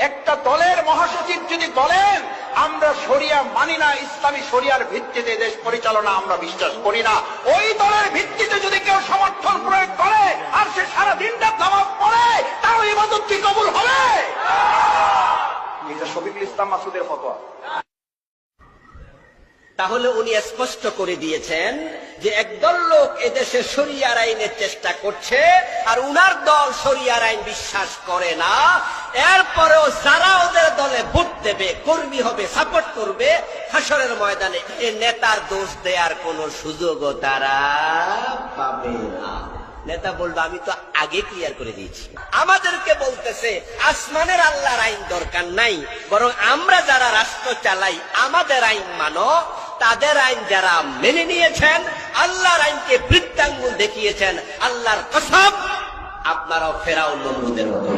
একটা দলের মহাসচিব যদি বলেন আমরা শরিয়া মানি না, ইসলামী শরিয়ার ভিত্তিতে দেশ পরিচালনা আমরা বিশ্বাস করি না, ওই দলের ভিত্তিতে যদি কেউ সমর্থন প্রয়োগ করে আর সে সারা দিনটা নামাজ পড়ে, তার ইবাদত কি কবুল হবে? এটা শফিকুল ইসলাম মাসুদের ফতোয়া। তাহলে উনি স্পষ্ট করে দিয়েছেন যে একদল লোক এদেশে শরিয়ার আইনের চেষ্টা করছে আর উনার দল শরিয়ার আইন বিশ্বাস করে না। এরপরেও যারা ওদের দলে ভোট দেবে, কর্মী হবে, সাপোর্ট করবে, হাসরের ময়দানে এ নেতার দোষ দেওয়ার কোন সুযোগও তারা পাবে না। নেতা বলবে আমি তো আগে ক্লিয়ার করে দিয়েছি। আমাদেরকে বলতেছে আসমানের আল্লাহর আইন দরকার নাই, বরং আমরা যারা রাষ্ট্র চালাই আমাদের আইন মানো। তাদের আইন যারা মেনে নিয়েছেন, আল্লাহর আইনকে বৃত্তাঙ্গুল দেখিয়েছেন, আল্লাহর কসম আপনারাও ফেরাউন নমরুদের মতো।